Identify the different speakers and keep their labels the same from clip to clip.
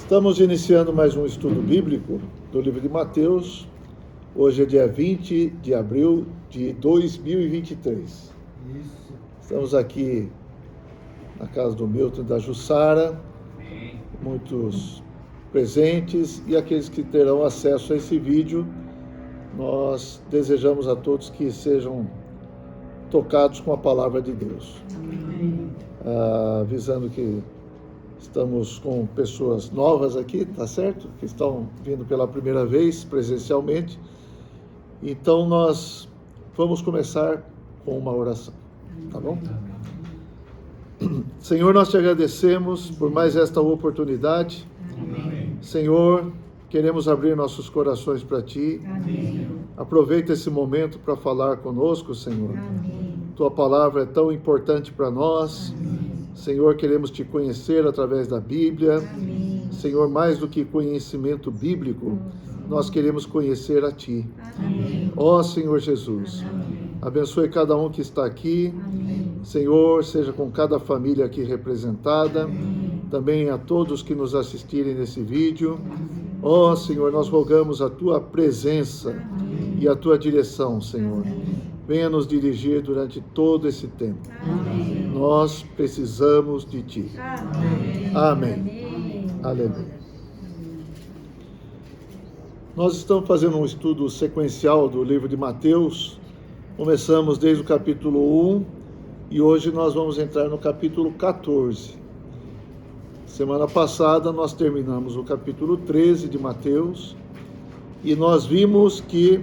Speaker 1: Estamos iniciando mais um estudo bíblico do livro de Mateus. Hoje é dia 20 de abril de 2023. Estamos aqui na casa do Milton e da Jussara, muitos presentes e aqueles que terão acesso a esse vídeo. Nós desejamos a todos que sejam tocados com a palavra de Deus. Avisando que estamos com pessoas novas aqui, tá certo? Que estão vindo pela primeira vez presencialmente. Então nós vamos começar com uma oração, tá bom? Senhor, nós te agradecemos por mais esta oportunidade. Amém. Senhor, queremos abrir nossos corações para ti. Amém. Aproveita esse momento para falar conosco, Senhor. Amém. Tua palavra é tão importante para nós. Amém. Senhor, queremos te conhecer através da Bíblia. Amém. Senhor, mais do que conhecimento bíblico, nós queremos conhecer a ti. Amém. Ó Senhor Jesus, amém. Abençoe cada um que está aqui. Amém. Senhor, seja com cada família aqui representada. Amém. Também a todos que nos assistirem nesse vídeo. Ó Senhor, nós rogamos a tua presença. Amém. E a tua direção, Senhor. Amém. Venha nos dirigir durante todo esse tempo. Amém. Nós precisamos de ti. Amém. Amém. Amém. Aleluia. Nós estamos fazendo um estudo sequencial do livro de Mateus. Começamos desde o capítulo 1 e hoje nós vamos entrar no capítulo 14. Semana passada nós terminamos o capítulo 13 de Mateus e nós vimos que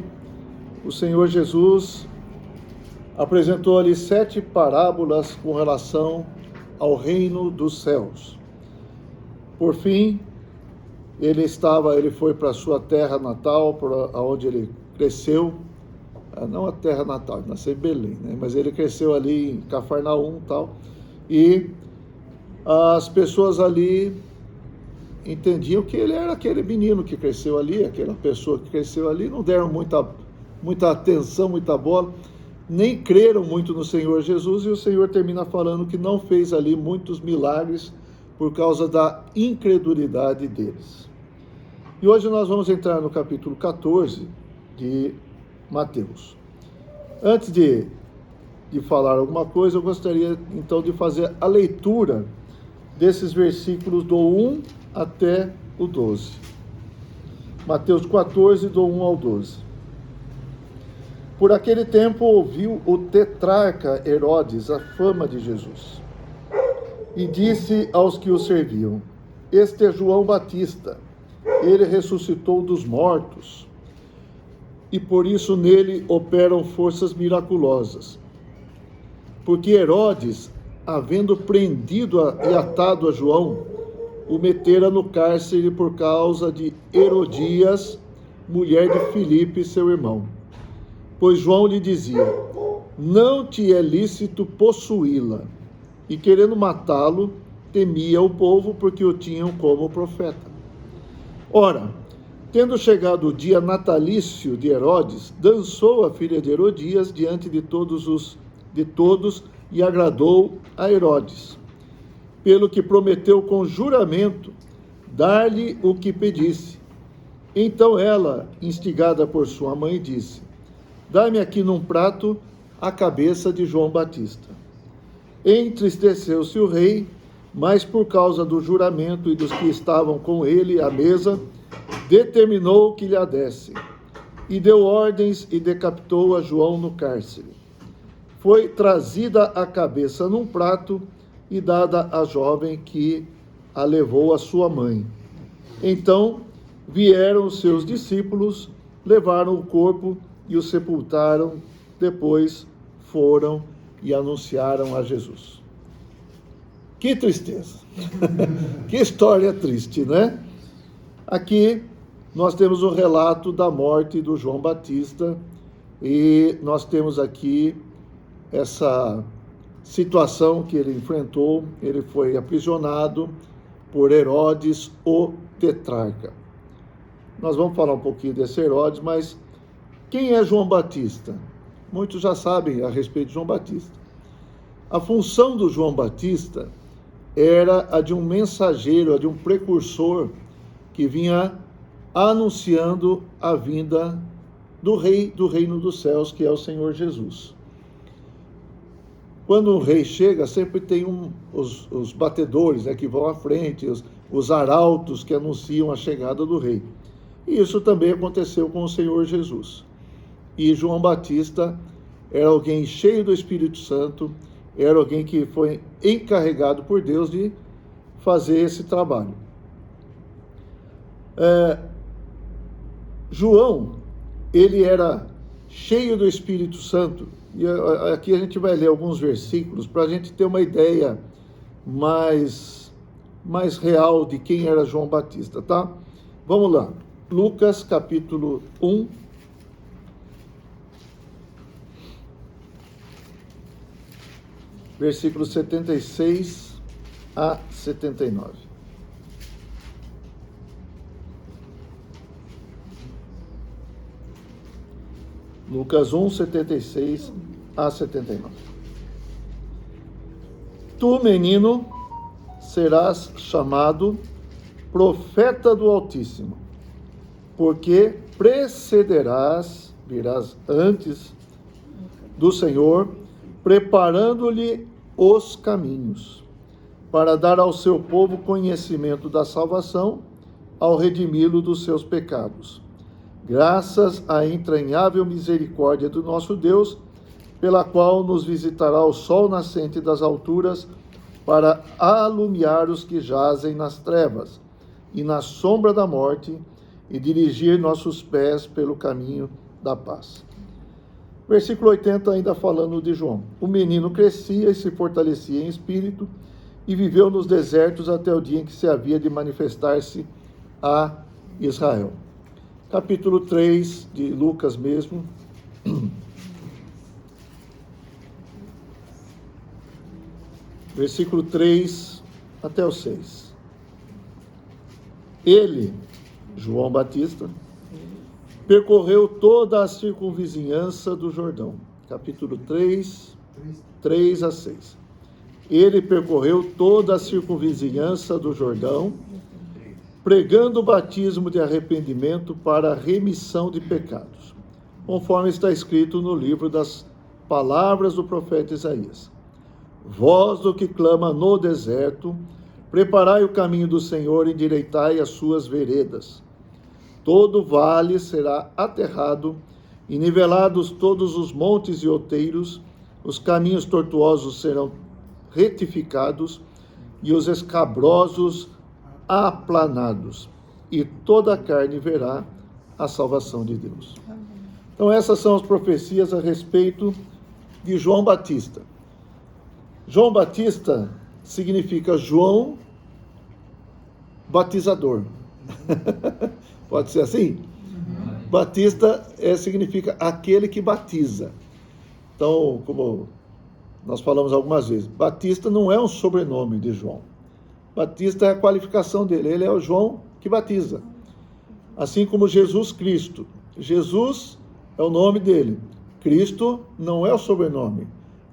Speaker 1: o Senhor Jesus apresentou ali 7 parábolas com relação ao reino dos céus. Por fim, ele foi para a sua terra natal, para onde ele cresceu, não a terra natal, ele nasceu em Belém, né? Mas ele cresceu ali em Cafarnaum e tal, e as pessoas ali entendiam que ele era aquele menino que cresceu ali, aquela pessoa que cresceu ali, não deram muita atenção, muita bola, nem creram muito no Senhor Jesus, e o Senhor termina falando que não fez ali muitos milagres por causa da incredulidade deles. E hoje nós vamos entrar no capítulo 14 de Mateus. Antes de falar alguma coisa, eu gostaria então de fazer a leitura desses versículos do 1 até o 12. Mateus 14, do 1 ao 12. Por aquele tempo ouviu o tetrarca Herodes a fama de Jesus e disse aos que o serviam: este é João Batista, ele ressuscitou dos mortos e por isso nele operam forças miraculosas. Porque Herodes, havendo prendido e atado a João, o metera no cárcere por causa de Herodias, mulher de Filipe, seu irmão. Pois João lhe dizia: não te é lícito possuí-la. E querendo matá-lo, temia o povo, porque o tinham como profeta. Ora, tendo chegado o dia natalício de Herodes, dançou a filha de Herodias diante de todos e agradou a Herodes, pelo que prometeu com juramento dar-lhe o que pedisse. Então ela, instigada por sua mãe, disse: dá-me aqui num prato a cabeça de João Batista. Entristeceu-se o rei, mas por causa do juramento e dos que estavam com ele à mesa, determinou que lhe a dessem. E deu ordens e decapitou a João no cárcere. Foi trazida a cabeça num prato e dada à jovem, que a levou à sua mãe. Então vieram os seus discípulos, levaram o corpo e o sepultaram. Depois foram e anunciaram a Jesus. Que tristeza! Que história triste, né? Aqui nós temos o relato da morte do João Batista e nós temos aqui essa situação que ele enfrentou. Ele foi aprisionado por Herodes, o tetrarca. Nós vamos falar um pouquinho desse Herodes, mas quem é João Batista? Muitos já sabem a respeito de João Batista. A função do João Batista era a de um mensageiro, a de um precursor que vinha anunciando a vinda do rei do reino dos céus, que é o Senhor Jesus. Quando um rei chega, sempre tem os batedores, né, que vão à frente, os arautos que anunciam a chegada do rei. E isso também aconteceu com o Senhor Jesus. E João Batista era alguém cheio do Espírito Santo, era alguém que foi encarregado por Deus de fazer esse trabalho. João, ele era cheio do Espírito Santo, e aqui a gente vai ler alguns versículos para a gente ter uma ideia mais real de quem era João Batista, tá? Vamos lá. Lucas capítulo 1, versículos 76 a 79. Lucas 1, 76 a 79. Tu, menino, serás chamado profeta do Altíssimo, porque virás antes do Senhor, preparando-lhe os caminhos, para dar ao seu povo conhecimento da salvação, ao redimi-lo dos seus pecados. Graças à entranhável misericórdia do nosso Deus, pela qual nos visitará o sol nascente das alturas, para alumiar os que jazem nas trevas e na sombra da morte, e dirigir nossos pés pelo caminho da paz. Versículo 80, ainda falando de João. O menino crescia e se fortalecia em espírito, e viveu nos desertos até o dia em que se havia de manifestar-se a Israel. Capítulo 3 de Lucas mesmo. Versículo 3 até o 6. Ele, João Batista, percorreu toda a circunvizinhança do Jordão. Capítulo 3, 3 a 6. Ele percorreu toda a circunvizinhança do Jordão, pregando o batismo de arrependimento para a remissão de pecados, conforme está escrito no livro das palavras do profeta Isaías. Voz do que clama no deserto, preparai o caminho do Senhor, endireitai as suas veredas. Todo vale será aterrado, e nivelados todos os montes e outeiros, os caminhos tortuosos serão retificados, e os escabrosos aplanados, e toda a carne verá a salvação de Deus. Então essas são as profecias a respeito de João Batista. João Batista significa João Batizador. Pode ser assim? Batista significa aquele que batiza. Então, como nós falamos algumas vezes, Batista não é um sobrenome de João. Batista é a qualificação dele, ele é o João que batiza. Assim como Jesus Cristo. Jesus é o nome dele. Cristo não é o sobrenome.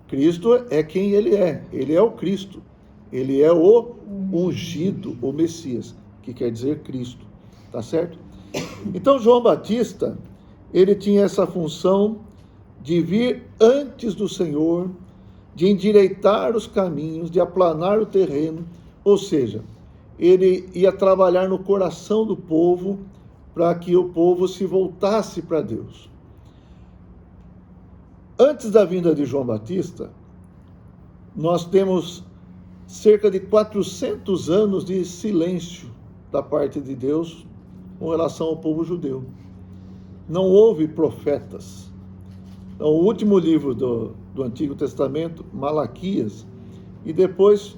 Speaker 1: Cristo é quem ele é o Cristo. Ele é o ungido, o Messias, que quer dizer Cristo. Tá certo? Então, João Batista, ele tinha essa função de vir antes do Senhor, de endireitar os caminhos, de aplanar o terreno, ou seja, ele ia trabalhar no coração do povo para que o povo se voltasse para Deus. Antes da vinda de João Batista, nós temos cerca de 400 anos de silêncio da parte de Deus com relação ao povo judeu. Não houve profetas. Então, o último livro do Antigo Testamento, Malaquias, e depois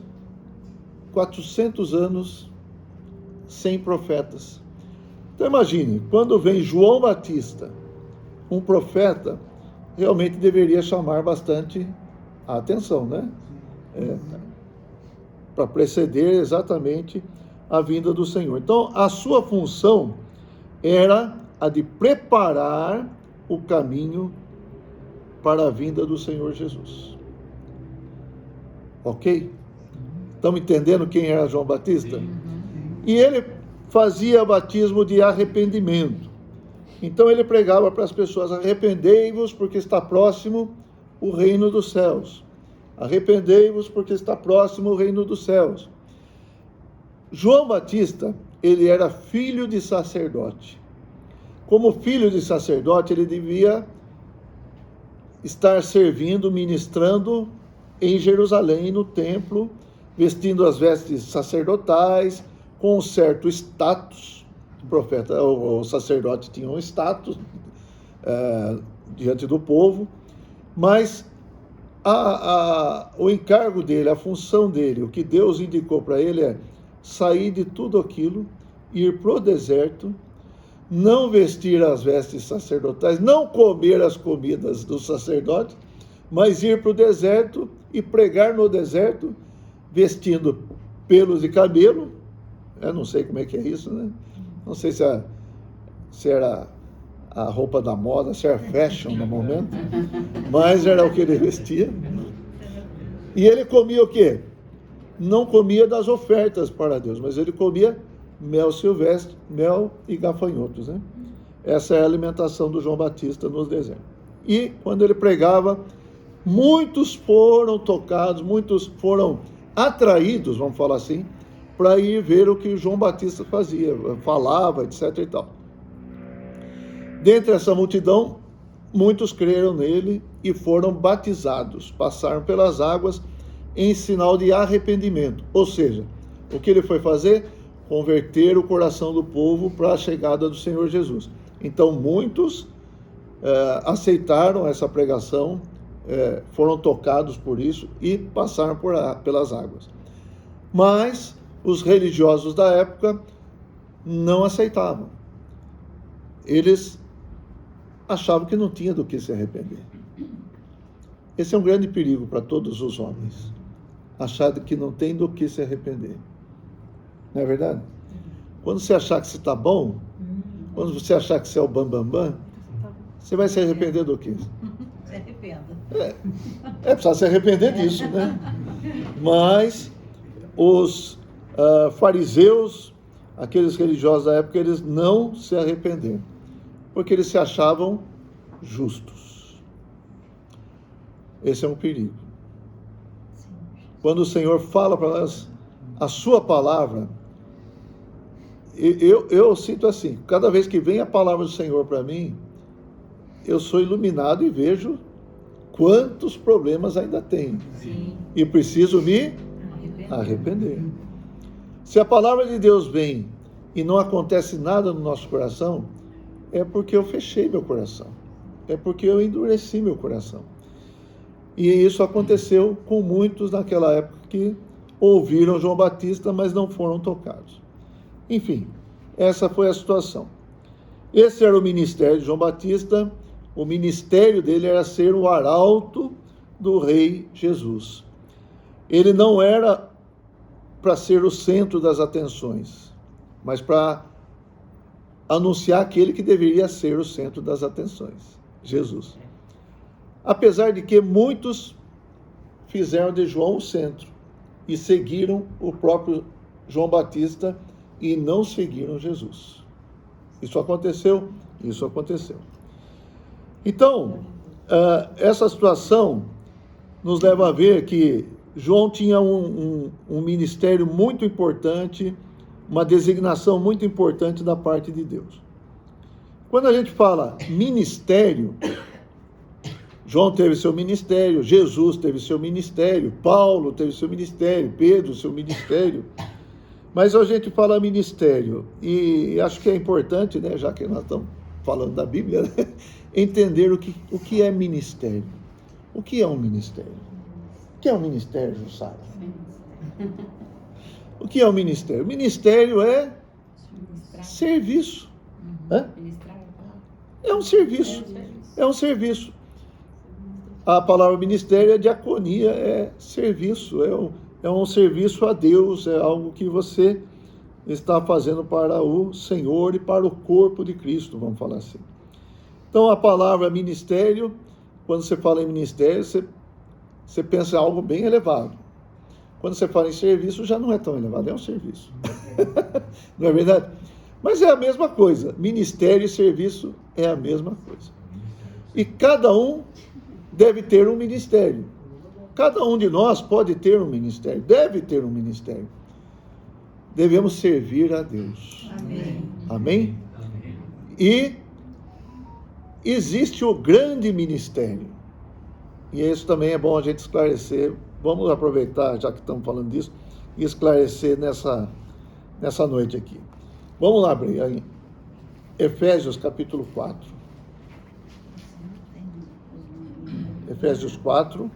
Speaker 1: 400 anos sem profetas. Então imagine, quando vem João Batista, um profeta, realmente deveria chamar bastante a atenção, né? Para preceder exatamente a vinda do Senhor. Então, a sua função era a de preparar o caminho para a vinda do Senhor Jesus. Ok? Estão entendendo quem era João Batista? E ele fazia batismo de arrependimento. Então ele pregava para as pessoas: arrependei-vos porque está próximo o reino dos céus. Arrependei-vos porque está próximo o reino dos céus. João Batista, ele era filho de sacerdote. Como filho de sacerdote, ele devia estar servindo, ministrando em Jerusalém, no templo, vestindo as vestes sacerdotais, com um certo status. O profeta, o sacerdote tinha um status diante do povo, mas o encargo dele, a função dele, o que Deus indicou para ele é sair de tudo aquilo, ir para o deserto, não vestir as vestes sacerdotais, não comer as comidas do sacerdote, mas ir para o deserto e pregar no deserto, vestindo pelos de camelo. Eu não sei como é que é isso, né? Não sei se era a roupa da moda, se era fashion no momento, mas era o que ele vestia. E ele comia o quê? Não comia das ofertas para Deus, mas ele comia mel silvestre, mel e gafanhotos, né? Essa é a alimentação do João Batista nos desertos. E quando ele pregava, muitos foram tocados, muitos foram atraídos, vamos falar assim, para ir ver o que João Batista fazia, falava, etc. e tal. Dentre essa multidão, muitos creram nele e foram batizados, passaram pelas águas em sinal de arrependimento. Ou seja, o que ele foi fazer? Converter o coração do povo para a chegada do Senhor Jesus. Então, muitos aceitaram essa pregação, foram tocados por isso e passaram pelas águas. Mas os religiosos da época não aceitavam. Eles achavam que não tinha do que se arrepender. Esse é um grande perigo para todos os homens. Achar que não tem do que se arrepender. Não é verdade? Quando você achar que você está bom, quando você achar que você é o bambambam, você vai se arrepender do quê?
Speaker 2: Se arrependa.
Speaker 1: Precisa se arrepender disso, né? Mas os fariseus, aqueles religiosos da época, eles não se arrependeram, porque eles se achavam justos. Esse é um perigo. Quando o Senhor fala para nós a sua palavra, eu sinto assim, cada vez que vem a palavra do Senhor para mim, eu sou iluminado e vejo quantos problemas ainda tenho.
Speaker 2: Sim.
Speaker 1: E preciso me arrepender. Se a palavra de Deus vem e não acontece nada no nosso coração, é porque eu fechei meu coração. É porque eu endureci meu coração. E isso aconteceu com muitos naquela época que ouviram João Batista, mas não foram tocados. Enfim, essa foi a situação. Esse era o ministério de João Batista. O ministério dele era ser o arauto do rei Jesus. Ele não era para ser o centro das atenções, mas para anunciar aquele que deveria ser o centro das atenções, Jesus. Apesar de que muitos fizeram de João o centro e seguiram o próprio João Batista e não seguiram Jesus. Isso aconteceu? Isso aconteceu. Então, essa situação nos leva a ver que João tinha um ministério muito importante, uma designação muito importante da parte de Deus. Quando a gente fala ministério, João teve seu ministério, Jesus teve seu ministério, Paulo teve seu ministério, Pedro seu ministério. Mas a gente fala ministério, e acho que é importante, né, já que nós estamos falando da Bíblia, né, entender o que é ministério. O que é um ministério? O que é um ministério, Jussara? O que é um ministério? Ministério é serviço. É um serviço. É um serviço. A palavra ministério é diaconia, é serviço, é um serviço a Deus, é algo que você está fazendo para o Senhor e para o corpo de Cristo, vamos falar assim. Então, a palavra ministério, quando você fala em ministério, você pensa em algo bem elevado. Quando você fala em serviço, já não é tão elevado, é um serviço. Não é verdade? Mas é a mesma coisa. Ministério e serviço é a mesma coisa. E cada um deve ter um ministério. Cada um de nós pode ter um ministério, deve ter um ministério. Devemos servir a Deus.
Speaker 2: Amém.
Speaker 1: Amém? E existe o grande ministério. E isso também é bom a gente esclarecer. Vamos aproveitar, já que estamos falando disso, e esclarecer nessa noite aqui. Vamos lá, aí. Efésios capítulo 4. Efésios 4.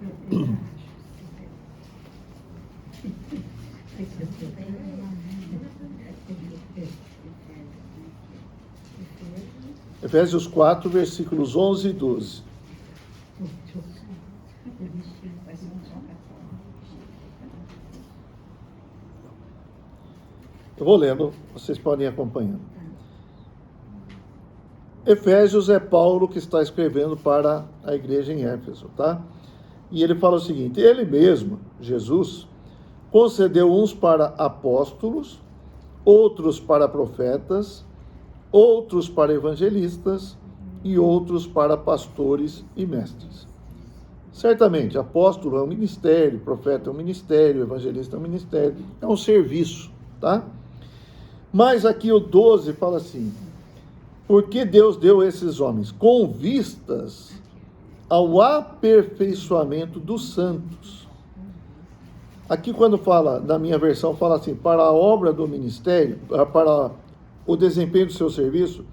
Speaker 1: Efésios 4, versículos 11 e 12. Eu vou lendo, vocês podem ir acompanhando. Efésios é Paulo que está escrevendo para a igreja em Éfeso, tá? E ele fala o seguinte: ele mesmo, Jesus, concedeu uns para apóstolos, outros para profetas, outros para evangelistas e outros para pastores e mestres. Certamente, apóstolo é um ministério, profeta é um ministério, evangelista é um ministério, é um serviço, tá? Mas aqui o 12 fala assim: porque Deus deu esses homens com vistas ao aperfeiçoamento dos santos. Aqui quando fala, na minha versão, fala assim, para a obra do ministério, para o desempenho do seu serviço,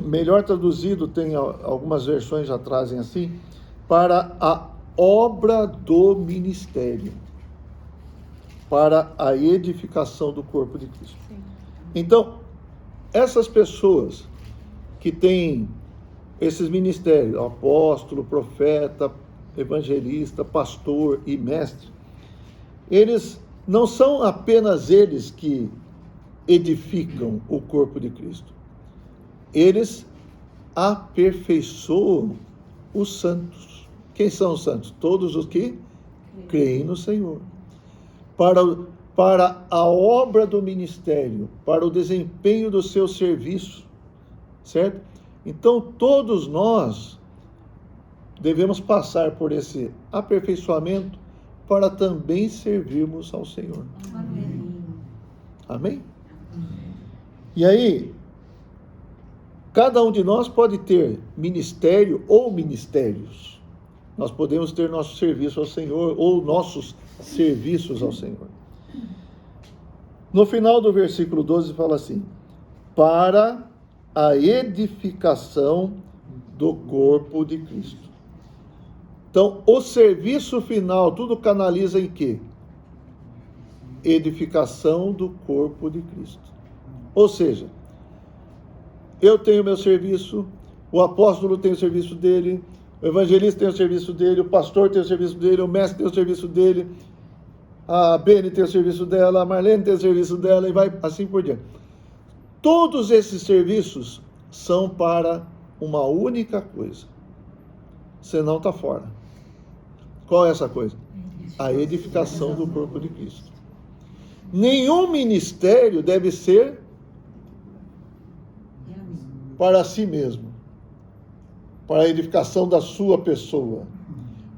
Speaker 1: melhor traduzido, tem algumas versões já trazem assim, para a obra do ministério, para a edificação do corpo de Cristo. Então, essas pessoas que têm esses ministérios, apóstolo, profeta, evangelista, pastor e mestre, eles não são apenas eles que edificam o corpo de Cristo. Eles aperfeiçoam os santos. Quem são os santos? Todos os que creem no Senhor. Para a obra do ministério, para o desempenho do seu serviço, certo? Então, todos nós devemos passar por esse aperfeiçoamento para também servirmos ao Senhor.
Speaker 2: Amém.
Speaker 1: Amém? E aí, cada um de nós pode ter ministério ou ministérios. Nós podemos ter nosso serviço ao Senhor ou nossos serviços ao Senhor. No final do versículo 12 fala assim: para a edificação do corpo de Cristo. Então, o serviço final, tudo canaliza em quê? Edificação do corpo de Cristo. Ou seja, eu tenho meu serviço, o apóstolo tem o serviço dele, o evangelista tem o serviço dele, o pastor tem o serviço dele, o mestre tem o serviço dele, a Beni tem o serviço dela, a Marlene tem o serviço dela, e vai assim por diante. Todos esses serviços são para uma única coisa. Senão está fora. Qual é essa coisa? A edificação do corpo de Cristo. Nenhum ministério deve ser para si mesmo, para a edificação da sua pessoa,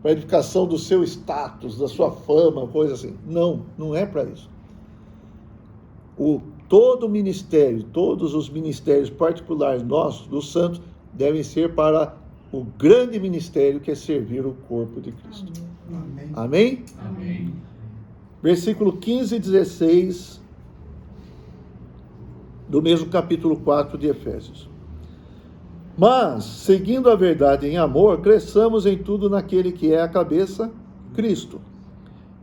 Speaker 1: para a edificação do seu status, da sua fama, coisa assim. Não, não é para isso. Todo ministério, todos os ministérios particulares nossos, dos santos, devem ser para o grande ministério que é servir o corpo de Cristo.
Speaker 2: Amém.
Speaker 1: Amém?
Speaker 2: Amém.
Speaker 1: Versículo 15 e 16 do mesmo capítulo 4 de Efésios. Mas, seguindo a verdade em amor, cresçamos em tudo naquele que é a cabeça, Cristo,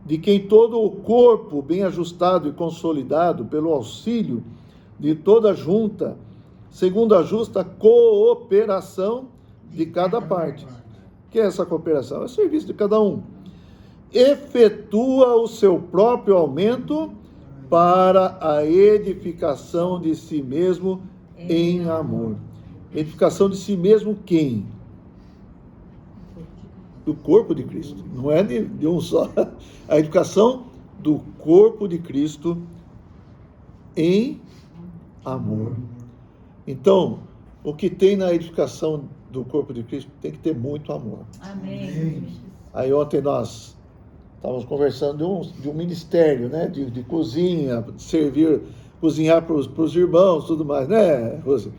Speaker 1: de quem todo o corpo, bem ajustado e consolidado pelo auxílio de toda junta, segundo a justa cooperação de cada parte. O que é essa cooperação? É o serviço de cada um. Efetua o seu próprio aumento para a edificação de si mesmo em amor. Edificação de si mesmo quem? Do corpo de Cristo. Não é de um só. A edificação do corpo de Cristo em amor. Então, o que tem na edificação do corpo de Cristo tem que ter muito amor.
Speaker 2: Amém.
Speaker 1: Aí ontem nós estávamos conversando de um ministério, né? De cozinha, de servir, cozinhar para os irmãos, tudo mais, né, Rose?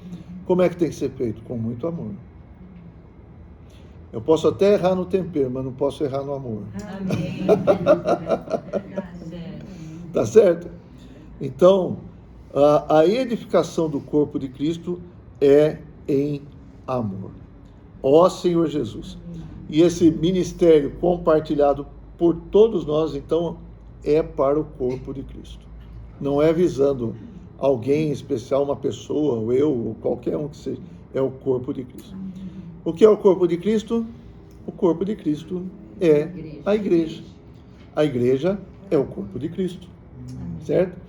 Speaker 1: Como é que tem que ser feito? Com muito amor. Eu posso até errar no tempero, mas não posso errar no amor.
Speaker 2: Amém.
Speaker 1: Tá certo? Então, a edificação do corpo de Cristo é em amor. Ó Senhor Jesus. E esse ministério compartilhado por todos nós, então, é para o corpo de Cristo. Não é visando alguém especial, uma pessoa, ou eu, ou qualquer um que seja. É o corpo de Cristo. O que é o corpo de Cristo? O corpo de Cristo é a igreja. A igreja é o corpo de Cristo. Certo?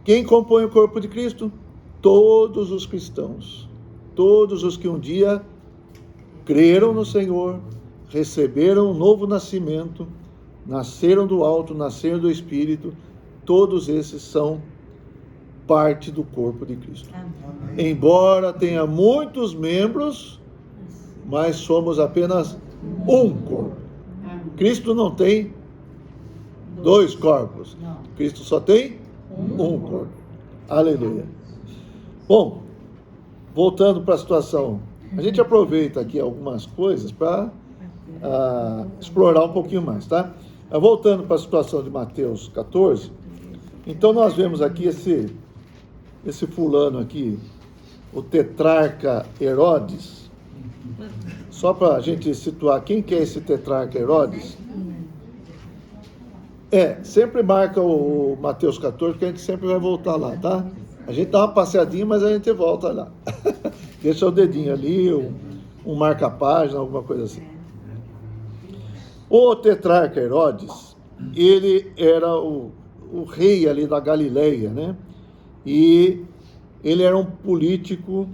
Speaker 1: Quem compõe o corpo de Cristo? Todos os cristãos. Todos os que um dia creram no Senhor, receberam um novo nascimento, nasceram do alto, nasceram do Espírito, todos esses são parte do corpo de Cristo. Amém. Embora tenha muitos membros, mas somos apenas um corpo. Cristo não tem dois corpos. Cristo só tem um corpo. Aleluia. Bom, voltando para a situação, a gente aproveita aqui algumas coisas para explorar um pouquinho mais, tá? Voltando para a situação de Mateus 14, então nós vemos aqui esse fulano aqui, o tetrarca Herodes. Só para a gente situar quem que é esse tetrarca Herodes. Sempre marca o Mateus 14, porque a gente sempre vai voltar lá, tá? A gente dá uma passeadinha, mas a gente volta lá. Deixa o dedinho ali, um marca-página, alguma coisa assim. O tetrarca Herodes, ele era o rei ali da Galileia, né? E ele era um político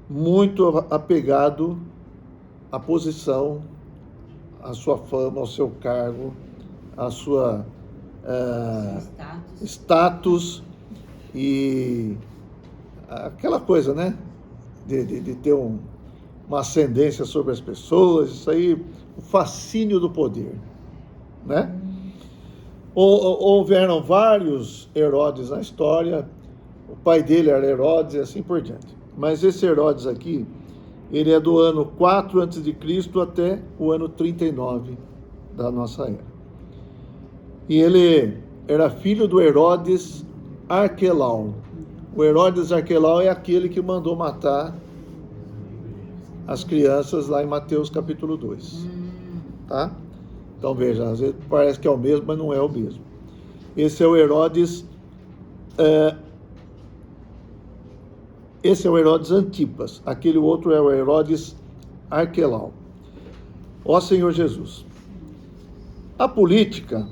Speaker 1: muito apegado à posição, à sua fama, ao seu cargo, à sua status e aquela coisa, né? De ter uma ascendência sobre as pessoas, isso aí, o fascínio do poder, né? Houveram vários Herodes na história, o pai dele era Herodes e assim por diante. Mas esse Herodes aqui, ele é do ano 4 a.C. até o ano 39 da nossa era. E ele era filho do Herodes Arquelau. O Herodes Arquelau é aquele que mandou matar as crianças lá em Mateus capítulo 2. Tá? Então veja, às vezes parece que é o mesmo, mas não é o mesmo. Esse é o Herodes... Esse é o Herodes Antipas. Aquele outro é o Herodes Arquelau. Ó Senhor Jesus. A política...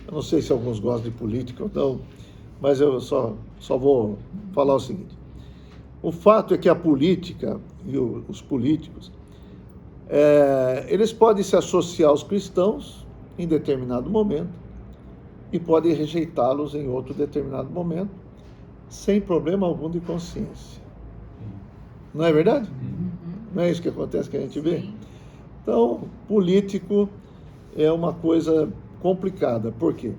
Speaker 1: Eu não sei se alguns gostam de política ou não, mas eu só vou falar o seguinte. O fato é que a política e os políticos, eles podem se associar aos cristãos em determinado momento e podem rejeitá-los em outro determinado momento, sem problema algum de consciência. Não é verdade? Não é isso que acontece, que a gente vê? Então, político é uma coisa complicada. Por quê?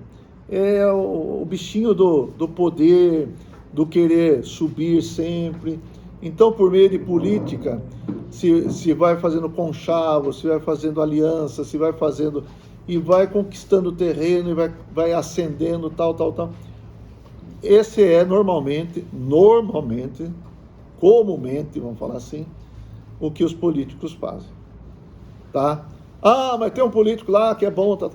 Speaker 1: É o bichinho do poder, do querer subir sempre. Então, por meio de política, se vai fazendo conchavo, se vai fazendo aliança, se vai fazendo... e vai conquistando terreno, e vai ascendendo, tal. Esse é comumente, vamos falar assim, o que os políticos fazem. Tá? Ah, mas tem um político lá que é bom, tá.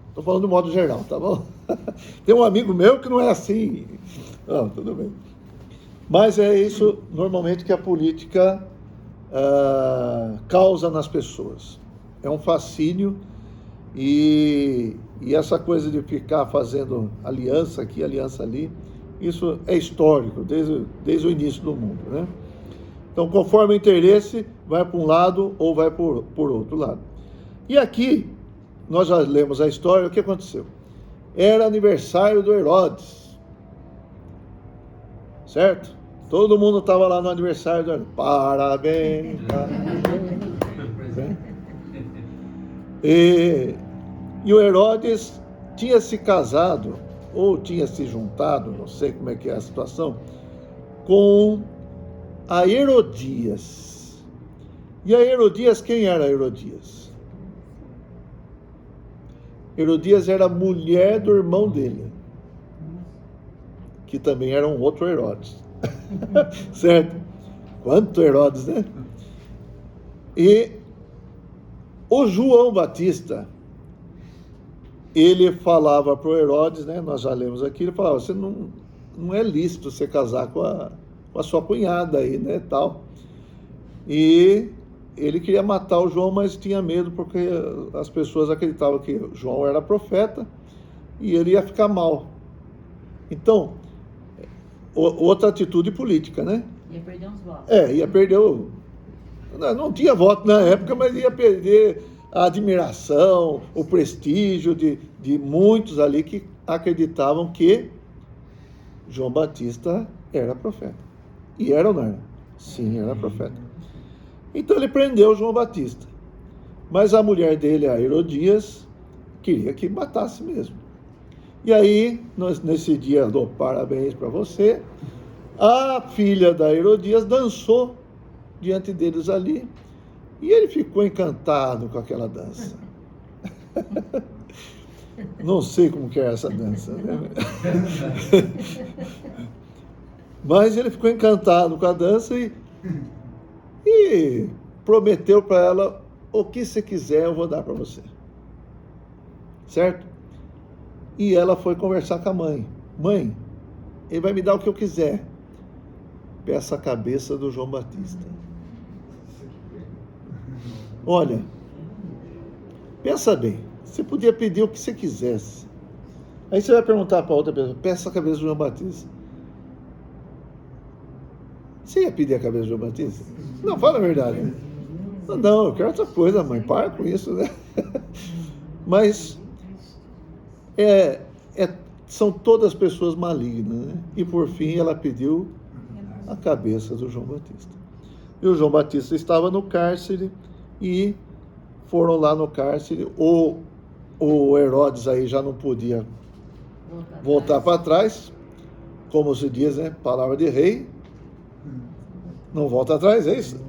Speaker 1: Estou falando de modo geral, tá bom? Tem um amigo meu que não é assim. Não, tudo bem. Mas é isso, normalmente, que a política causa nas pessoas. É um fascínio e essa coisa de ficar fazendo aliança aqui, aliança ali, isso é histórico, desde o início do mundo, né? Então, conforme o interesse, vai para um lado ou vai por outro lado. E aqui, nós já lemos a história, o que aconteceu? Era aniversário do Herodes. certo? Todo mundo estava lá no aniversário do parabéns, parabéns. E o Herodes tinha se casado, ou tinha se juntado, não sei como é que é a situação, com a Herodias. E a Herodias, quem era a Herodias? Herodias era a mulher do irmão dele, que também era um outro Herodes. Certo? Quanto Herodes, né? E o João Batista, ele falava para o Herodes, né? Nós já lemos aqui, ele falava, você não é lícito você casar com a sua cunhada aí, né, tal. E ele queria matar o João, mas tinha medo porque as pessoas acreditavam que João era profeta e ele ia ficar mal. Então, outra atitude política, né?
Speaker 2: Ia perder uns votos.
Speaker 1: Ia perder não tinha voto na época, mas ia perder a admiração, o prestígio de muitos ali que acreditavam que João Batista era profeta. E era ou não era? Sim, era profeta. Então ele prendeu João Batista. Mas a mulher dele, a Herodias, queria que matasse mesmo. E aí, nesse dia, dou parabéns para você, a filha da Herodias dançou diante deles ali, e ele ficou encantado com aquela dança. Não sei como que é essa dança, né? Mas ele ficou encantado com a dança e prometeu para ela, o que você quiser eu vou dar para você. Certo? E ela foi conversar com a mãe. Mãe, ele vai me dar o que eu quiser. Peça a cabeça do João Batista. Olha, pensa bem, você podia pedir o que você quisesse. Aí você vai perguntar para outra pessoa, peça a cabeça do João Batista. Você ia pedir a cabeça do João Batista? Não, fala a verdade. Não, eu quero outra coisa, mãe, para com isso, né? Mas são todas pessoas malignas, né? E por fim ela pediu a cabeça do João Batista. E o João Batista estava no cárcere e foram lá no cárcere. O Herodes aí já não podia voltar para trás, como se diz, né? Palavra de rei, não volta atrás, é isso?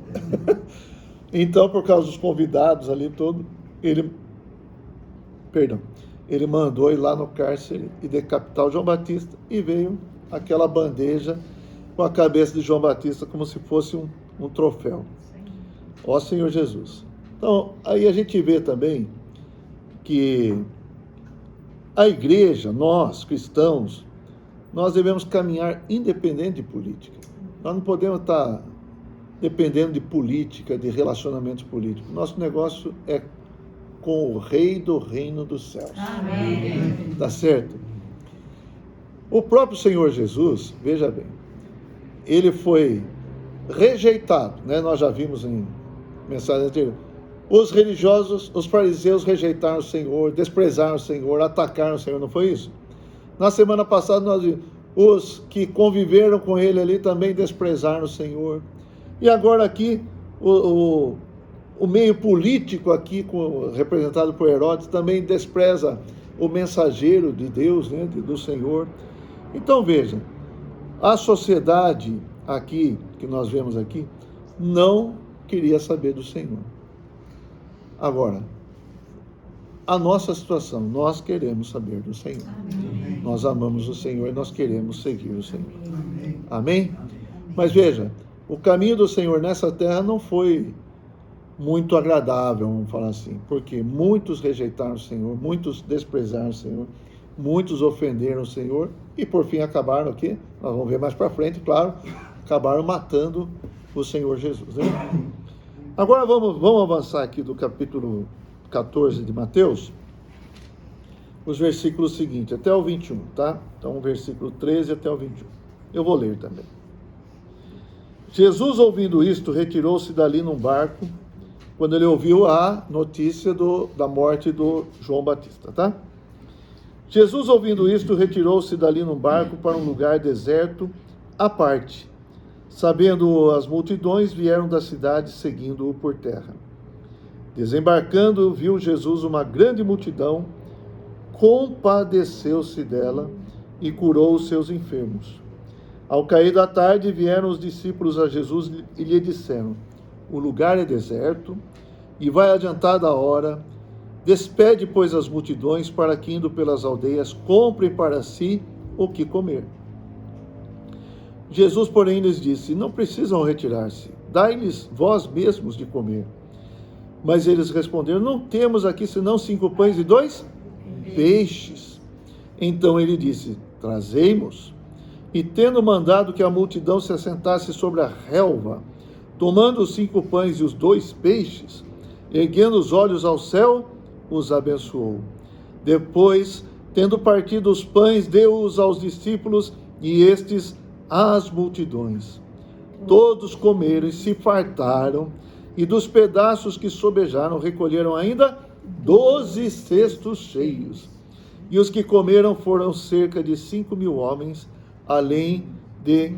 Speaker 1: Então, por causa dos convidados ali todo, ele mandou ir lá no cárcere e decapitar o João Batista, e veio aquela bandeja com a cabeça de João Batista como se fosse um troféu. Ó Senhor Jesus. Então, aí a gente vê também que a igreja, nós cristãos, nós devemos caminhar independente de política. Nós não podemos estar dependendo de política, de relacionamentos políticos. Nosso negócio é com o Rei do Reino dos Céus.
Speaker 2: Amém.
Speaker 1: Tá certo? O próprio Senhor Jesus, veja bem, ele foi rejeitado, né? Nós já vimos em mensagem anterior. Os religiosos, os fariseus rejeitaram o Senhor, desprezaram o Senhor, atacaram o Senhor, não foi isso? Na semana passada nós vimos, os que conviveram com ele ali também desprezaram o Senhor. E agora aqui, o meio político aqui, representado por Herodes, também despreza o mensageiro de Deus, né, do Senhor. Então veja, a sociedade aqui, que nós vemos aqui, não queria saber do Senhor. Agora, a nossa situação, nós queremos saber do Senhor. Amém. Nós amamos o Senhor e nós queremos seguir o Senhor. Amém? Amém? Mas veja, o caminho do Senhor nessa terra não foi muito agradável, vamos falar assim, porque muitos rejeitaram o Senhor, muitos desprezaram o Senhor, muitos ofenderam o Senhor e por fim acabaram aqui, nós vamos ver mais para frente, claro, acabaram matando o Senhor Jesus, né? Agora vamos avançar aqui do capítulo 14 de Mateus, os versículos seguintes, até o 21, tá? Então, versículo 13 até o 21. Eu vou ler também. Jesus, ouvindo isto, retirou-se dali num barco, quando ele ouviu a notícia da morte do João Batista, tá? Jesus, ouvindo isto, retirou-se dali num barco para um lugar deserto, à parte. Sabendo as multidões, vieram da cidade seguindo-o por terra. Desembarcando, viu Jesus uma grande multidão, compadeceu-se dela e curou os seus enfermos. Ao cair da tarde, vieram os discípulos a Jesus e lhe disseram: o lugar é deserto e vai adiantada a hora. Despede, pois, as multidões, para que, indo pelas aldeias, comprem para si o que comer. Jesus, porém, lhes disse: não precisam retirar-se, dai-lhes vós mesmos de comer. Mas eles responderam: não temos aqui senão 5 pães e 2 peixes. Então ele disse: trazei-mos. E tendo mandado que a multidão se assentasse sobre a relva, tomando os 5 pães e os 2 peixes, erguendo os olhos ao céu, os abençoou. Depois, tendo partido os pães, deu-os aos discípulos e estes às multidões. Todos comeram e se fartaram, e dos pedaços que sobejaram recolheram ainda 12 cestos cheios. E os que comeram foram cerca de 5.000 homens, além de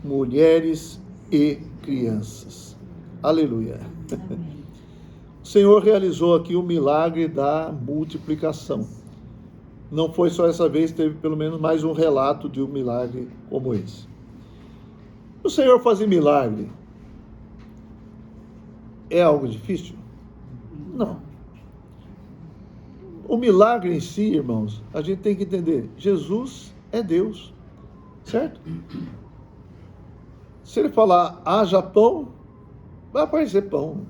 Speaker 1: mulheres e crianças. Aleluia.
Speaker 2: Amém.
Speaker 1: O Senhor realizou aqui o milagre da multiplicação. Não foi só essa vez, teve pelo menos mais um relato de um milagre como esse. O Senhor fazer milagre é algo difícil? Não. O milagre em si, irmãos, a gente tem que entender, Jesus é Deus, certo? Se ele falar haja pão, vai aparecer pão.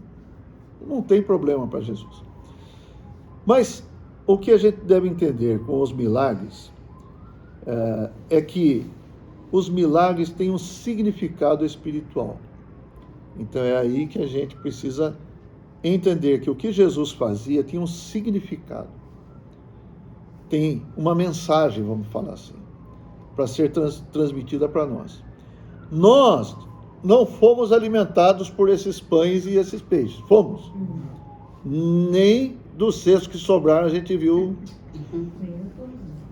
Speaker 1: Não tem problema para Jesus. Mas o que a gente deve entender com os milagres é que os milagres têm um significado espiritual. Então é aí que a gente precisa entender que o que Jesus fazia tinha um significado. Tem uma mensagem, vamos falar assim, para ser transmitida para nós. Nós não fomos alimentados por esses pães e esses peixes. Fomos. Nem dos cestos que sobraram a gente viu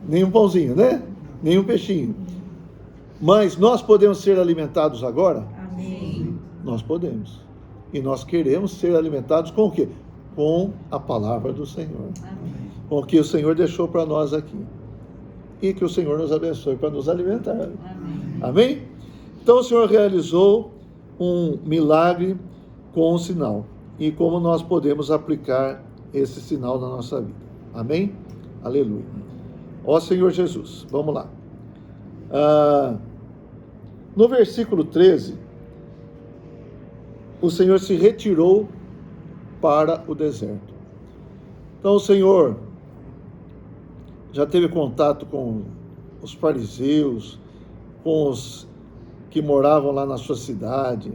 Speaker 1: nem um pãozinho, né? Nem um peixinho. Mas nós podemos ser alimentados agora?
Speaker 2: Amém.
Speaker 1: Nós podemos. E nós queremos ser alimentados com o quê? Com a palavra do Senhor.
Speaker 2: Amém.
Speaker 1: Com o que o Senhor deixou para nós aqui. E que o Senhor nos abençoe para nos alimentar.
Speaker 2: Amém.
Speaker 1: Amém? Então o Senhor realizou um milagre com um sinal. E como nós podemos aplicar esse sinal na nossa vida. Amém? Aleluia. Ó Senhor Jesus, vamos lá. No versículo 13, o Senhor se retirou para o deserto. Então o Senhor já teve contato com os fariseus, com os que moravam lá na sua cidade,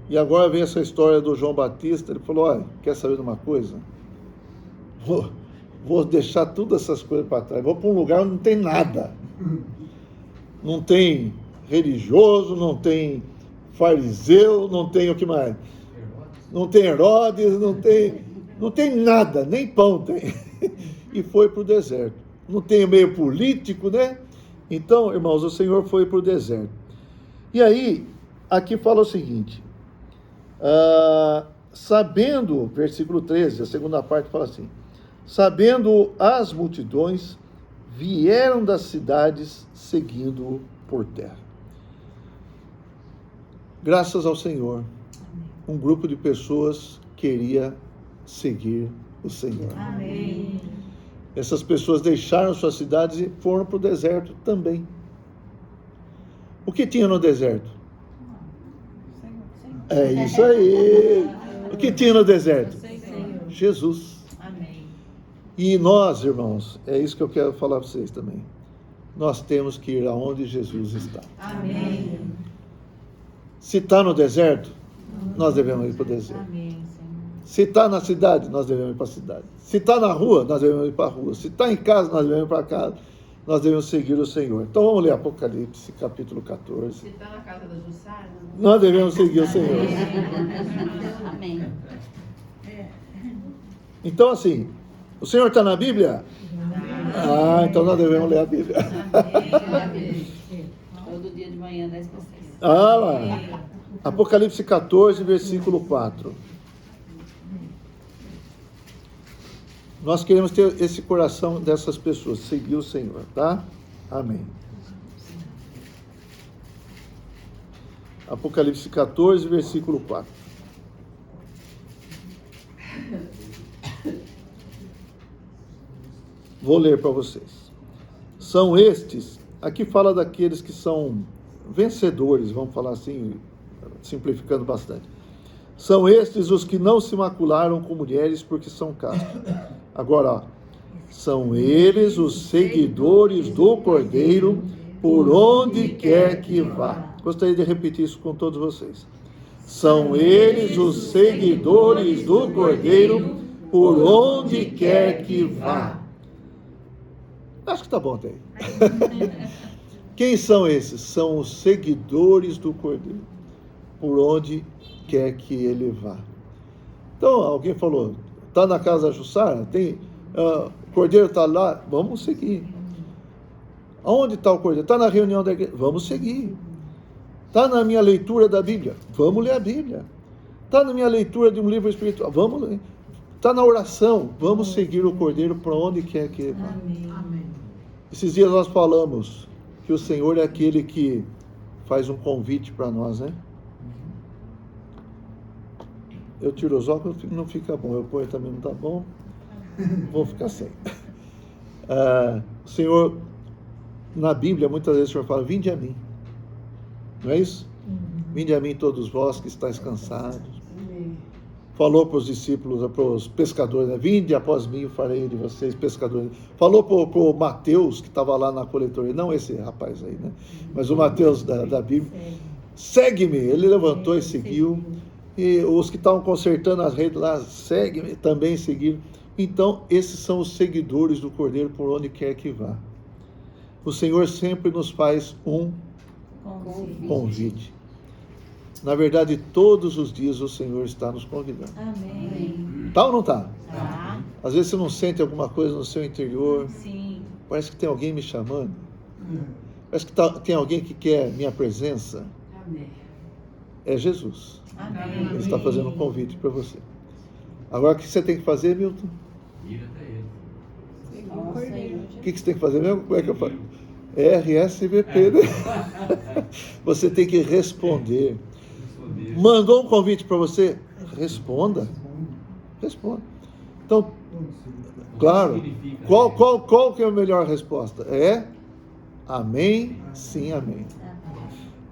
Speaker 1: e agora vem essa história do João Batista. Ele falou: olha, quer saber de uma coisa? Vou deixar todas essas coisas para trás, vou para um lugar onde não tem nada, não tem religioso, não tem fariseu, não tem o que mais? Não tem Herodes, não tem nada, nem pão tem. E foi para o deserto. Não tem meio político, né? Então, irmãos, o Senhor foi para o deserto. E aí, aqui fala o seguinte, sabendo, versículo 13, a segunda parte fala assim: sabendo as multidões, vieram das cidades seguindo-o por terra. Graças ao Senhor, um grupo de pessoas queria seguir o Senhor.
Speaker 2: Amém.
Speaker 1: Essas pessoas deixaram suas cidades e foram para o deserto também. O que tinha no deserto? É isso aí. O que tinha no deserto?
Speaker 2: Senhor.
Speaker 1: Jesus.
Speaker 2: Amém.
Speaker 1: E nós, irmãos, é isso que eu quero falar para vocês também. Nós temos que ir aonde Jesus está.
Speaker 2: Amém.
Speaker 1: Se está no deserto, nós devemos ir para o deserto.
Speaker 2: Amém, Senhor.
Speaker 1: Se está na cidade, nós devemos ir para a cidade. Se está na rua, nós devemos ir para a rua. Se está em casa, nós devemos ir para casa. Nós devemos seguir o Senhor. Então vamos ler Apocalipse, capítulo 14.
Speaker 3: Se está na casa da Jussara,
Speaker 1: Nós devemos seguir o Senhor.
Speaker 2: Amém.
Speaker 1: Então, assim, o Senhor está na Bíblia? Então nós devemos ler a Bíblia.
Speaker 2: Amém. Todo dia de manhã, 10 para 6.
Speaker 1: Ah lá. Apocalipse 14, versículo 4. Nós queremos ter esse coração dessas pessoas, seguir o Senhor, tá? Amém. Apocalipse 14, versículo 4. Vou ler para vocês. São estes, aqui fala daqueles que são vencedores, vamos falar assim, simplificando bastante. São estes os que não se macularam com mulheres porque são castos. Agora, ó, são eles os seguidores do Cordeiro por onde quer que vá. Gostaria de repetir isso com todos vocês. São eles os seguidores do Cordeiro por onde quer que vá. Acho que está bom até aí. Quem são esses? São os seguidores do Cordeiro, por onde quer que ele vá. Então, alguém falou, está na casa da Jussara? O Cordeiro está lá? Vamos seguir. Aonde está o Cordeiro? Está na reunião da igreja? Vamos seguir. Está na minha leitura da Bíblia? Vamos ler a Bíblia. Está na minha leitura de um livro espiritual? Vamos ler. Está na oração? Vamos seguir o Cordeiro para onde quer que ele vá.
Speaker 2: Amém.
Speaker 1: Esses dias nós falamos que o Senhor é aquele que faz um convite para nós, né? Eu tiro os óculos, não fica bom. Eu ponho também, não está bom. Vou ficar sem. O Senhor, na Bíblia, muitas vezes o Senhor fala, vinde a mim. Não é isso? Vinde a mim todos vós que estáis cansados. Falou para os discípulos, para os pescadores, né? Vinde após mim, eu farei de vocês pescadores. Falou para o Mateus, que estava lá na coletoria, não esse rapaz aí, né? Mas o Mateus da Bíblia. Segue-me. Ele levantou e seguiu. E os que estavam consertando as redes lá, segue-me, também seguiram. Então, esses são os seguidores do Cordeiro por onde quer que vá. O Senhor sempre nos faz um convite. Na verdade, todos os dias o Senhor está nos convidando.
Speaker 2: Amém.
Speaker 1: Tá ou não tá?
Speaker 2: Tá.
Speaker 1: Às vezes você não sente alguma coisa no seu interior.
Speaker 2: Sim.
Speaker 1: Parece que tem alguém me chamando. Parece que tem alguém que quer minha presença.
Speaker 2: Amém.
Speaker 1: É Jesus.
Speaker 2: Amém.
Speaker 1: Ele está fazendo um convite para você. Agora, o que você tem que fazer, Milton?
Speaker 3: Ir até ele.
Speaker 1: O que você tem que fazer mesmo? Como é que eu falo? RSVP, né? Você tem que responder. Mandou um convite para você? Responda. Responda. Então, claro, qual que é a melhor resposta? É amém, sim, amém.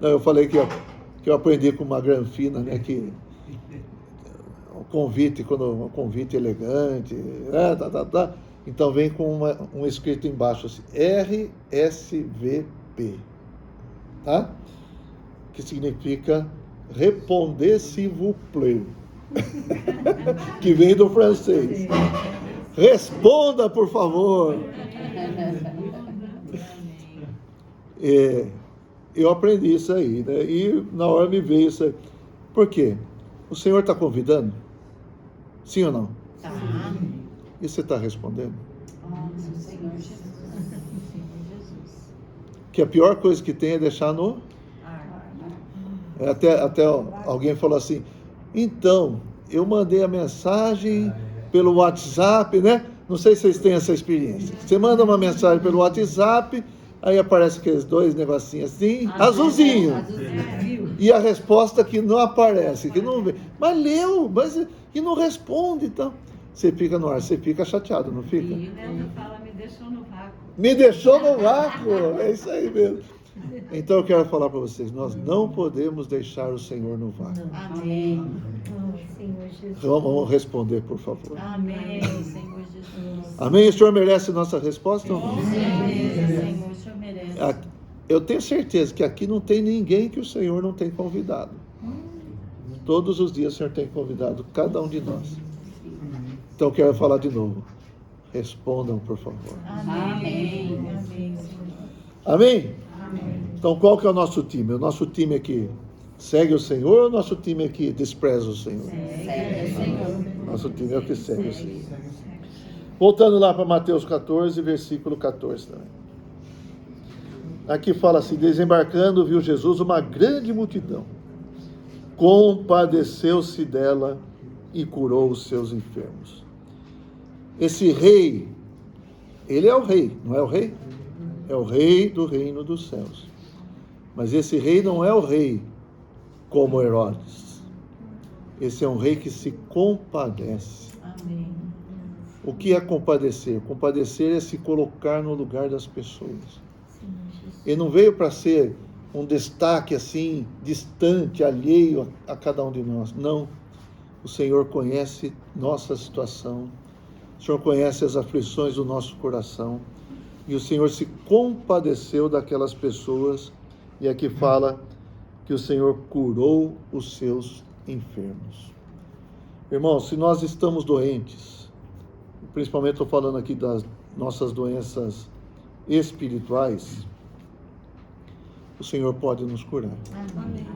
Speaker 1: Não, eu falei que eu aprendi com uma granfina, né, que um convite elegante, então vem com um escrito embaixo assim, RSVP, tá? Que significa répondez s'il vous plaît, que vem do francês. Responda, por favor. Eu aprendi isso aí, né? E na hora me veio isso aí. Por quê? O Senhor está convidando? Sim ou não?
Speaker 2: Tá.
Speaker 1: E você está respondendo?
Speaker 2: Nossa, Senhor Jesus.
Speaker 1: Que a pior coisa que tem é deixar no... Até alguém falou assim, então, eu mandei a mensagem pelo WhatsApp, né? Não sei se vocês têm essa experiência. Você manda uma mensagem pelo WhatsApp, aí aparece aqueles dois negocinhos assim, azulzinho. E a resposta que não aparece, que não vê. Mas leu, e não responde, então. Você fica no ar, você fica chateado, não fica?
Speaker 4: E o Neto fala, me deixou no vácuo.
Speaker 1: Me deixou no vácuo, é isso aí mesmo. Então eu quero falar para vocês, nós não podemos deixar o Senhor no vácuo.
Speaker 2: Amém.
Speaker 4: Senhor Jesus.
Speaker 1: Vamos responder, por favor.
Speaker 2: Amém, Senhor Jesus.
Speaker 1: Amém? O Senhor merece nossa resposta ou não?
Speaker 2: Com certeza, Senhor, o Senhor merece.
Speaker 1: Eu tenho certeza que aqui não tem ninguém que o Senhor não tem convidado. Todos os dias o Senhor tem convidado cada um de nós. Então eu quero falar de novo. Respondam, por favor.
Speaker 2: Amém. Amém, Senhor.
Speaker 1: Amém? Então qual que é o nosso time? O nosso time é que segue o Senhor ou o nosso time é que despreza o Senhor?
Speaker 2: Segue, Senhor.
Speaker 1: Nosso time é o que segue o Senhor. Voltando lá para Mateus 14, versículo 14 também. aqui fala assim: desembarcando, viu Jesus uma grande multidão, compadeceu-se dela e curou os seus enfermos. Esse rei, ele é o rei, não é o rei? É o rei do reino dos céus. Mas esse rei não é o rei como Herodes. Esse é um rei que se compadece.
Speaker 2: Amém.
Speaker 1: O que é compadecer? Compadecer é se colocar no lugar das pessoas. Ele não veio para ser um destaque assim, distante, alheio a cada um de nós. Não. O Senhor conhece nossa situação. O Senhor conhece as aflições do nosso coração. E o Senhor se compadeceu daquelas pessoas. E aqui fala que o Senhor curou os seus enfermos. Irmãos, se nós estamos doentes, principalmente estou falando aqui das nossas doenças espirituais, o Senhor pode nos curar.
Speaker 2: Amém.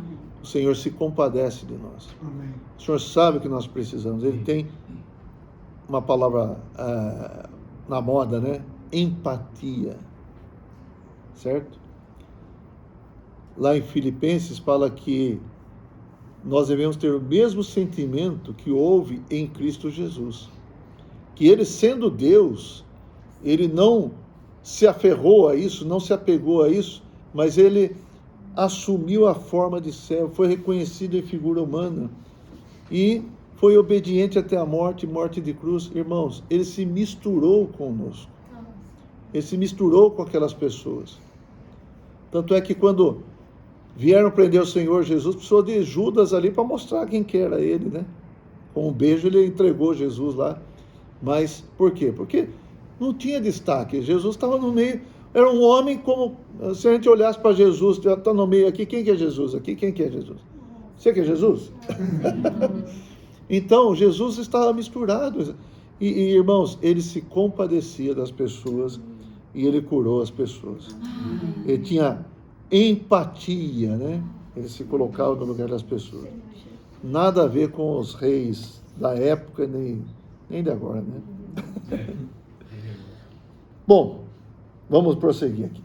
Speaker 1: O Senhor se compadece de nós.
Speaker 5: Amém.
Speaker 1: O Senhor sabe o que nós precisamos. Ele tem uma palavra na moda, né? Empatia. Certo? Lá em Filipenses fala que nós devemos ter o mesmo sentimento que houve em Cristo Jesus. Que ele, sendo Deus, ele não se aferrou a isso, não se apegou a isso, mas ele assumiu a forma de servo, foi reconhecido em figura humana e foi obediente até a morte, morte de cruz. Irmãos, ele se misturou conosco. Ele se misturou com aquelas pessoas. Tanto é que quando vieram prender o Senhor Jesus, precisou de Judas ali para mostrar quem que era ele, né? Com um beijo ele entregou Jesus lá. Mas por quê? Porque não tinha destaque. Jesus estava no meio, era um homem como, se a gente olhasse para Jesus, está no meio aqui, quem que é Jesus aqui? Quem que é Jesus? Você que é Jesus? Então, Jesus estava misturado. E, irmãos, ele se compadecia das pessoas e ele curou as pessoas. Ele tinha empatia, né? Ele se colocava no lugar das pessoas. Nada a ver com os reis da época, nem de agora, né? Bom, vamos prosseguir aqui.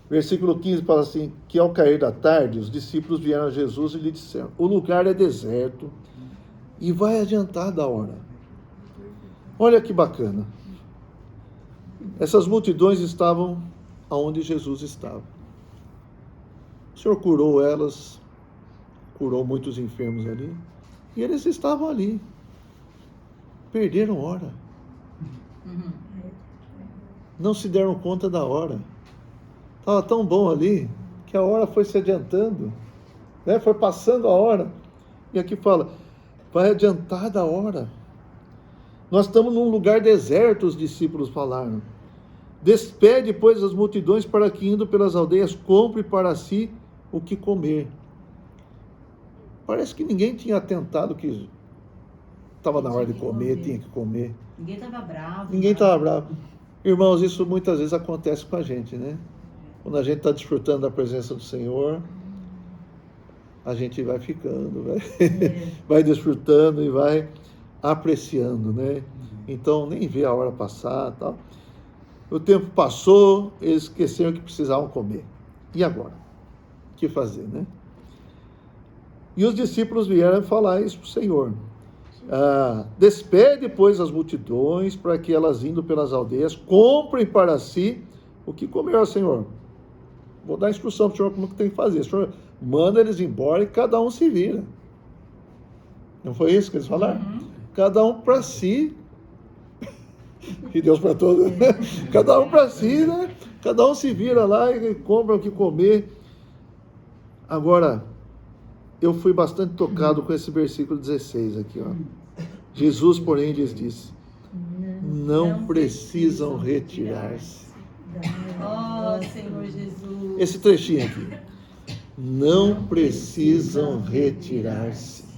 Speaker 1: Versículo 15 fala assim, que ao cair da tarde, os discípulos vieram a Jesus e lhe disseram: o lugar é deserto e vai adiantar da hora. Olha que bacana. Essas multidões estavam aonde Jesus estava. O Senhor curou elas, curou muitos enfermos ali, e eles estavam ali. Perderam hora. Não se deram conta da hora. Estava tão bom ali, que a hora foi se adiantando, né? Foi passando a hora. E aqui fala, vai adiantar da hora. Nós estamos num lugar deserto, os discípulos falaram. Despede, pois, as multidões para que, indo pelas aldeias, compre para si o que comer. Parece que ninguém tinha atentado que estava na hora de comer, tinha que comer.
Speaker 2: Ninguém estava bravo.
Speaker 1: Ninguém estava bravo. Irmãos, isso muitas vezes acontece com a gente, né? Quando a gente está desfrutando da presença do Senhor, a gente vai ficando, vai desfrutando e vai apreciando, né? Então, nem vê a hora passar, tal. O tempo passou, eles esqueceram que precisavam comer. E agora? O que fazer, né? E os discípulos vieram falar isso para o Senhor. Despede, pois, as multidões para que elas, indo pelas aldeias, comprem para si o que comer, Senhor. Vou dar instrução para o Senhor como que tem que fazer. O Senhor manda eles embora e cada um se vira. Não foi isso que eles falaram? Cada um para si. E Deus para todos. Cada um para si, né? Cada um se vira lá e compra o que comer. Agora, eu fui bastante tocado com esse versículo 16 aqui, ó. Jesus, porém, lhes disse: não precisam retirar-se.
Speaker 2: Oh, Senhor Jesus.
Speaker 1: Esse trechinho aqui. Não precisam retirar-se.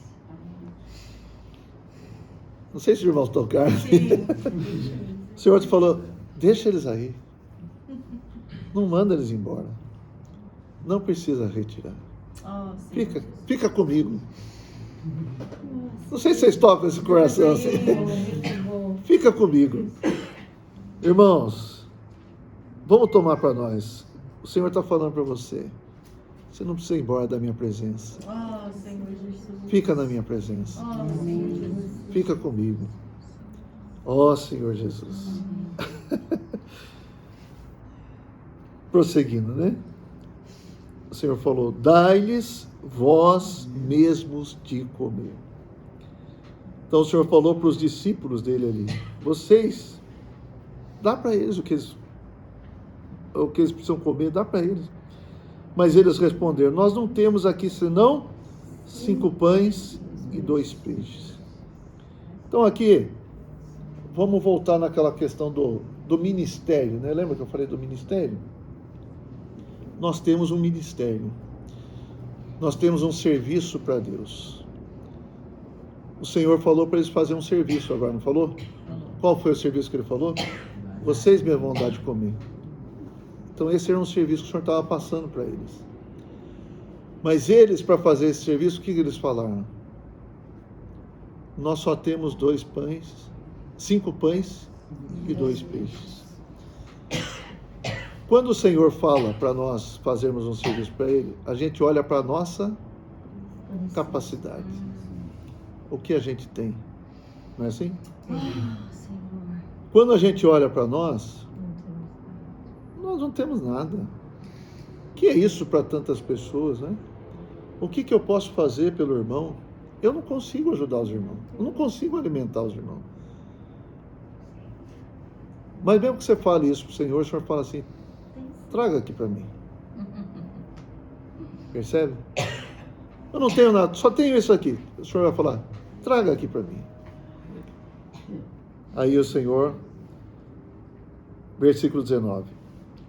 Speaker 1: Não sei se os irmãos tocaram. O Senhor te falou, deixa eles aí. Não manda eles embora. Não precisa retirar.
Speaker 2: Oh,
Speaker 1: Fica comigo. Não sei se vocês tocam esse coração assim. Fica comigo. Irmãos, Vamos tomar para nós. O Senhor está falando para você. Você não precisa ir embora da minha presença.
Speaker 2: Oh, Senhor Jesus.
Speaker 1: Fica na minha presença.
Speaker 2: Oh, Senhor Jesus.
Speaker 1: Fica comigo. Ó Senhor Jesus. Prosseguindo, né? O Senhor falou: dai-lhes vós mesmos de comer. Então o Senhor falou para os discípulos dele ali: vocês, dá para eles o que eles precisam comer, dá para eles. Mas eles responderam: nós não temos aqui senão 5 pães e 2 peixes. Então aqui, vamos voltar naquela questão do ministério, né? Lembra que eu falei do ministério? Nós temos um ministério. Nós temos um serviço para Deus. O Senhor falou para eles fazerem um serviço agora, não falou? Qual foi o serviço que ele falou? Vocês me vão dar de comer. Então esse era um serviço que o Senhor estava passando para eles. Mas eles, para fazer esse serviço, o que eles falaram? Nós só temos 2 pães, 5 pães e 2 peixes. Quando o Senhor fala para nós fazermos um serviço para Ele, a gente olha para a nossa capacidade. O que a gente tem. Não é assim? Quando a gente olha para nós não temos nada. O que é isso para tantas pessoas, né? O que eu posso fazer pelo irmão? Eu não consigo ajudar os irmãos. Eu não consigo alimentar os irmãos. Mas mesmo que você fale isso para o Senhor fala assim: traga aqui para mim. Percebe? Eu não tenho nada, só tenho isso aqui. O Senhor vai falar: traga aqui para mim. Aí o Senhor, versículo 19: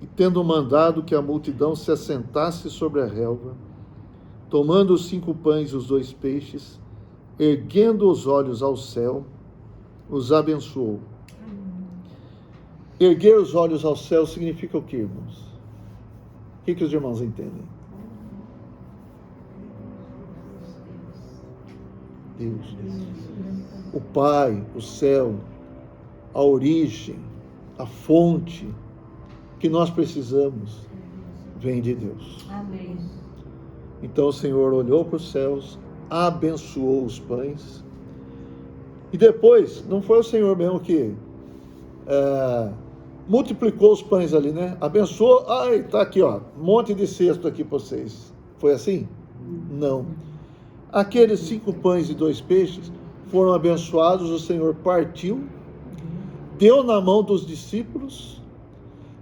Speaker 1: e tendo mandado que a multidão se assentasse sobre a relva, tomando os 5 pães e os 2 peixes, erguendo os olhos ao céu, os abençoou. Erguer os olhos ao céu significa o que, irmãos? O que os irmãos entendem? Deus. O Pai, o céu, a origem, a fonte que nós precisamos vem de Deus.
Speaker 2: Amém.
Speaker 1: Então o Senhor olhou para os céus, abençoou os pães, e depois, não foi o Senhor mesmo que multiplicou os pães ali, né? Abençoou, tá aqui, ó, um monte de cesto aqui para vocês. Foi assim? Não. Aqueles 5 pães e 2 peixes foram abençoados, o Senhor partiu, deu na mão dos discípulos,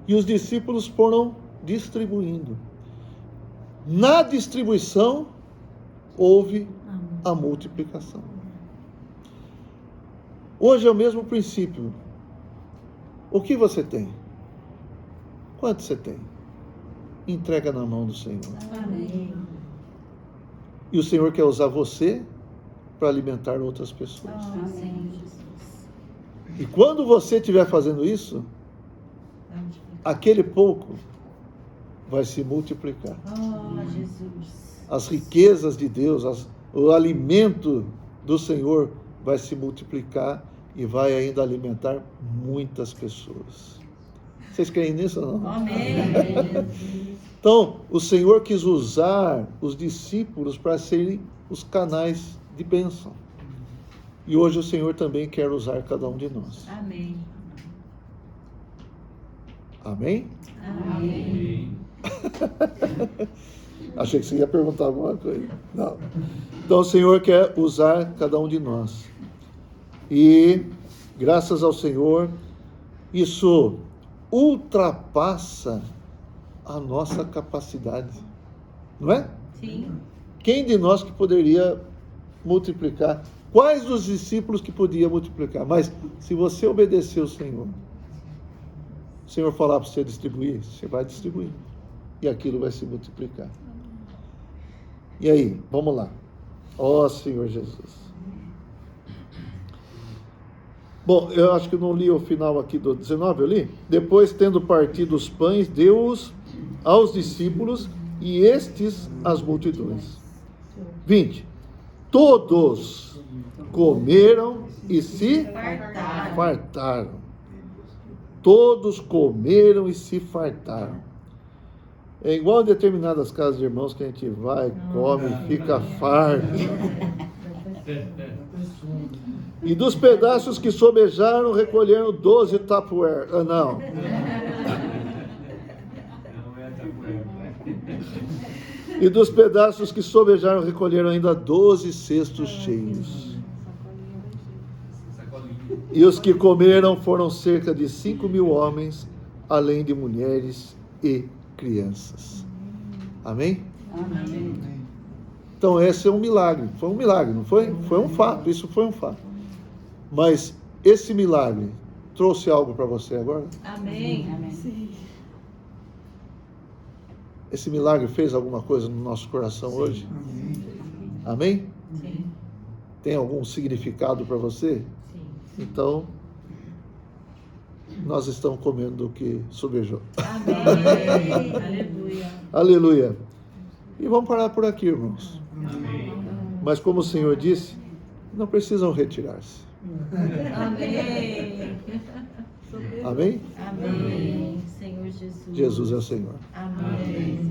Speaker 1: e os discípulos foram distribuindo. Na distribuição, houve a multiplicação. Hoje é o mesmo princípio. O que você tem? Quanto você tem? Entrega na mão do Senhor.
Speaker 2: Amém.
Speaker 1: E o Senhor quer usar você para alimentar outras pessoas.
Speaker 2: Oh, Senhor Jesus.
Speaker 1: E quando você estiver fazendo isso, aquele pouco vai se multiplicar.
Speaker 2: Oh, Jesus.
Speaker 1: As riquezas de Deus, o alimento do Senhor vai se multiplicar e vai ainda alimentar muitas pessoas. Vocês creem nisso ou não?
Speaker 2: Amém.
Speaker 1: Então, o Senhor quis usar os discípulos para serem os canais de bênção. E hoje o Senhor também quer usar cada um de nós.
Speaker 2: Amém.
Speaker 1: Amém?
Speaker 2: Amém.
Speaker 1: Achei que você ia perguntar alguma coisa. Não. Então o Senhor quer usar cada um de nós. E, graças ao Senhor, isso ultrapassa a nossa capacidade. Não é?
Speaker 2: Sim.
Speaker 1: Quem de nós que poderia multiplicar? Quais dos discípulos que podia multiplicar? Mas se você obedecer o Senhor falar para você distribuir, você vai distribuir. E aquilo vai se multiplicar. E aí, vamos lá. Ó Senhor Jesus. Bom, eu acho que não li o final aqui do 19, eu li? Depois, tendo partido os pães, deu-os aos discípulos e estes às multidões. 20. Todos comeram e se fartaram. Todos comeram e se fartaram. É igual em determinadas casas de irmãos que a gente vai, come, fica farto. E dos pedaços que sobejaram, recolheram 12 tupperware. Ah, não.
Speaker 3: Não é tapuera.
Speaker 1: E dos pedaços que sobejaram, recolheram ainda 12 cestos cheios.
Speaker 3: Sacolinha.
Speaker 1: E os que comeram foram cerca de 5.000 homens, além de mulheres e crianças. Amém?
Speaker 2: Amém.
Speaker 1: Então esse é um milagre. Foi um milagre, não foi? Foi um fato, isso foi um fato. Mas esse milagre trouxe algo para você agora?
Speaker 4: Amém.
Speaker 2: Amém.
Speaker 1: Esse milagre fez alguma coisa no nosso coração hoje? Amém?
Speaker 4: Sim.
Speaker 1: Tem algum significado para você?
Speaker 4: Sim.
Speaker 1: Então, nós estamos comendo o que sobejou.
Speaker 4: Amém. Aleluia.
Speaker 1: Aleluia. E vamos parar por aqui, irmãos.
Speaker 3: Amém.
Speaker 1: Mas como o Senhor disse, não precisam retirar-se.
Speaker 4: Amém.
Speaker 1: Amém?
Speaker 4: Amém. Senhor Jesus.
Speaker 1: Jesus é o Senhor.
Speaker 4: Amém.